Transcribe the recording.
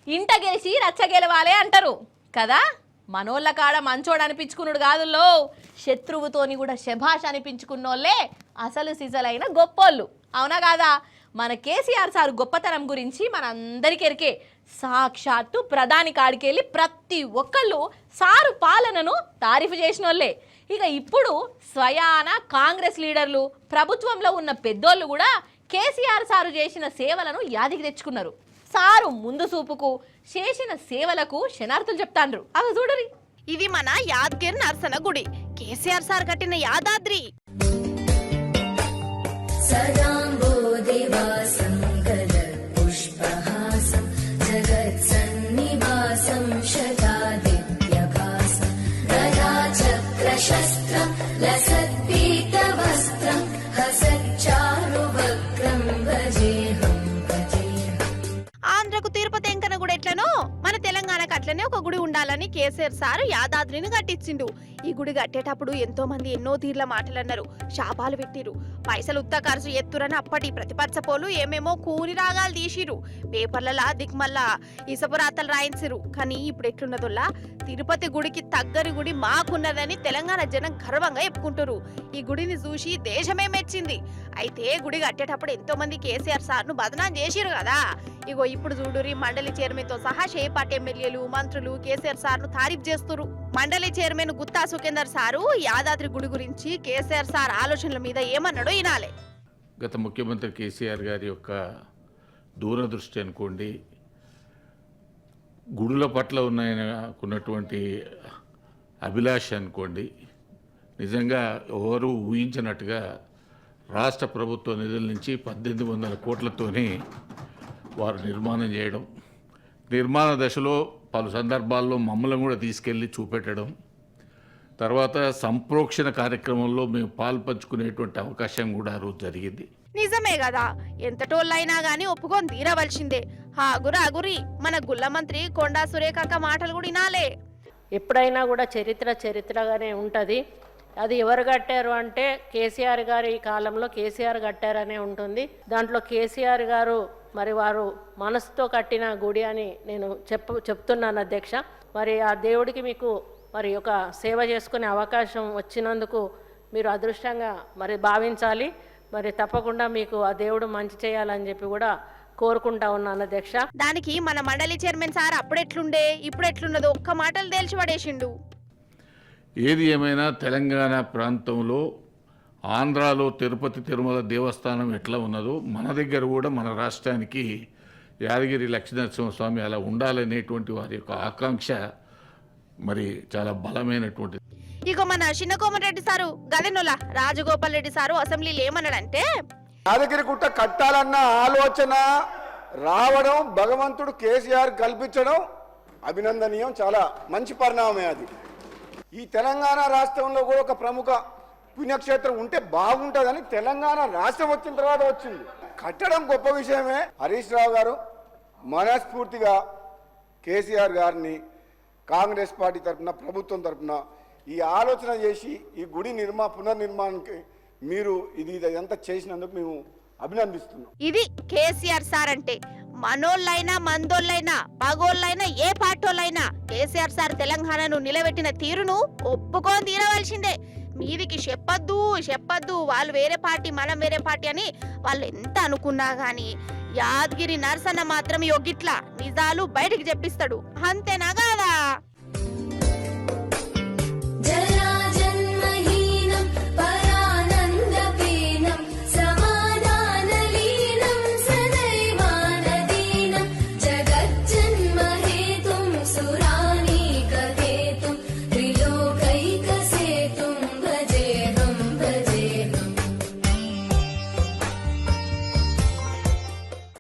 ఇంట గెలిచి రచ్చ గెలవాలే అంటారు కదా. మనోళ్ళ కాడ మంచోడు అనిపించుకున్నాడు కాదుల్లో, శత్రువుతోని కూడా శభాష్ అనిపించుకున్నోళ్ళే అసలు సిజలైన గొప్పోళ్ళు, అవునా కాదా? మన కేసీఆర్ సార్ గొప్పతనం గురించి మనందరికీ ఎరికే. సాక్షాత్తు ప్రధాని కాడికెళ్ళి ప్రతి ఒక్కళ్ళు సారు పాలనను తారీఫు చేసిన వాళ్ళే. ఇక ఇప్పుడు స్వయాన కాంగ్రెస్ లీడర్లు, ప్రభుత్వంలో ఉన్న పెద్దోళ్ళు కూడా కేసీఆర్ సారు చేసిన సేవలను యాదికి తెచ్చుకున్నారు. సారు ముందు చూపుకు చేసిన సేవలకు శనార్థులు చెప్తాండ్రు. అవి చూడరి. ఇది మన యాదగిరి నరసన గుడి, కేసీఆర్ సార్ కట్టిన యాదాద్రి. ఆంధ్రకు తిరుపతి ఎంకన గుడి ఎట్లనో మన తెలంగాణకు అట్లనే ఒక గుడి ఉండాలని కేసీఆర్ సార్ యాదాద్రిని కట్టించిండు. ఈ గుడి కట్టేటప్పుడు ఎంతో మంది ఎన్నో తీర్ల మాటలు అన్నారు, శాపాలు పెట్టిరు, పైసలు ఉత్త ఖర్చు ఎత్తురని అప్పటి ప్రతిపక్ష పోలు ఏమేమో కూని రాగాలు తీసిరు, పేపర్లలా దిగ్మల్లా ఇసపురాతలు రాయించిరు. కానీ ఇప్పుడు ఎట్లున్నదోలా తిరుపతి గుడికి తగ్గని గుడి మాకున్నదని తెలంగాణ జనం గర్వంగా చెప్పుకుంటారు. ఈ గుడిని చూసి దేశమే మెచ్చింది. అయితే గుడి కట్టేటప్పుడు ఎంతో మంది కేసీఆర్ సార్ ను బదనాం చేసిరు కదా. ఇగో ఇప్పుడు చూడురి, మండలి చైర్మన్ తో సహా షేపాటి ఎమ్మెల్యేలు, మంత్రులు కేసీఆర్ సార్ ను తారీఫ్ చేస్తున్నారు. మండలి చైర్మన్ గుత్తా సుఖేందర్ సారు యాదాద్రి గుడి గురించి కేసీఆర్ సార్ ఆలోచనల మీద ఏమన్నాడో వినాలే. గత ముఖ్యమంత్రి కేసీఆర్ గారి యొక్క దూరదృష్టి అనుకోండి, గుడుల పట్ల ఉన్నటువంటి అభిలాష అనుకోండి, నిజంగా ఎవరు ఊహించినట్టుగా రాష్ట్ర ప్రభుత్వ నిధుల నుంచి 1800 కోట్లతోని వారు నిర్మాణం చేయడం, నిర్మాణ దశలో పలు సందర్భాల్లో మమ్మల్ని కూడా తీసుకెళ్ళి చూపెట్టడం, తర్వాత సంప్రోక్షణ కార్యక్రమంలో మేము పాల్పంచుకునేటువంటి అవకాశం కూడా ఆ రోజు జరిగింది. నిజమే కదా, ఎంతటోళ్ళైనా గాని ఒప్పుకొని తీరవలసిందే. ఆగురి మన గుల్ల మంత్రి కొండా సురేఖక్క మాటలు కూడా వినాలే. ఎప్పుడైనా కూడా చరిత్రగానే ఉంటుంది. అది ఎవరు కట్టారు అంటే కేసీఆర్ గారి కాలంలో కేసీఆర్ కట్టారనే ఉంటుంది. దాంట్లో కేసీఆర్ గారు మరి వారు మనసుతో కట్టిన గుడి అని నేను చెప్తున్నాను అధ్యక్ష. మరి ఆ దేవుడికి మీకు మరి ఒక సేవ చేసుకునే అవకాశం వచ్చినందుకు మీరు అదృష్టంగా మరి భావించాలి. మరి తప్పకుండా మీకు ఆ దేవుడు మంచి చేయాలని చెప్పి కూడా కోరుకుంటా ఉన్నాను అధ్యక్ష. దానికి మన మండలి చైర్మన్ సార్ అప్పుడెట్లుండే ఇప్పుడు ఎట్లున్నదో ఒక్క మాటలు తేల్చి పడేసిండు. ఏది ఏమైనా తెలంగాణ ప్రాంతంలో, ఆంధ్రాలో తిరుపతి తిరుమల దేవస్థానం ఎట్లా ఉన్నదో మన దగ్గర కూడా మన రాష్ట్రానికి యాదగిరి లక్ష్మీనరసింహస్వామి అలా ఉండాలనేటువంటి వారి యొక్క ఆకాంక్ష మరి చాలా బలమైనటువంటి. ఇక మన చిన్నకోమన్ రెడ్డి సారు గదెనుల రాజగోపాల్ రెడ్డి సారు అసెంబ్లీలో ఏమన్నాడంటే, యాదగిరి గుట్ట కట్టాలన్న ఆలోచన రావడం భగవంతుడు కేసీఆర్ కల్పించడం అభినందనీయం, చాలా మంచి పరిణామమే అది. ఈ తెలంగాణ రాష్ట్రంలో కూడా ఒక ప్రముఖ పుణ్యక్షేత్రం ఉంటే బాగుంటుందని తెలంగాణ రాష్ట్రం వచ్చిన తర్వాత వచ్చింది. కట్టడం గొప్ప విషయమే. హరీష్ రావు గారు మనస్ఫూర్తిగా కేసీఆర్ గారిని కాంగ్రెస్ పార్టీ తరఫున, ప్రభుత్వం తరఫున ఈ ఆలోచన చేసి ఈ గుడి పునర్నిర్మాణానికి మీరు ఇది ఎంత చేసినందుకు మేము అభినందిస్తున్నాం. ఇది కేసీఆర్ సార్ అంటే. మనోళ్ళైనా మందోళ్ళైనా పగోళ్ళైనా ఏ పార్టోళ్ళైనా కేసీఆర్ సార్ తెలంగాణను నిలబెట్టిన తీరును ఒప్పుకొని తీరవలసిందే. మీదికి చెప్పొద్దు వాళ్ళు వేరే పార్టీ మనం వేరే పార్టీ అని వాళ్ళు ఎంత అనుకున్నా గాని యాదగిరి నరసన్న మాత్రం యొగిట్లా నిజాలు బయటికి చెప్పిస్తాడు. అంతేనా కాదా?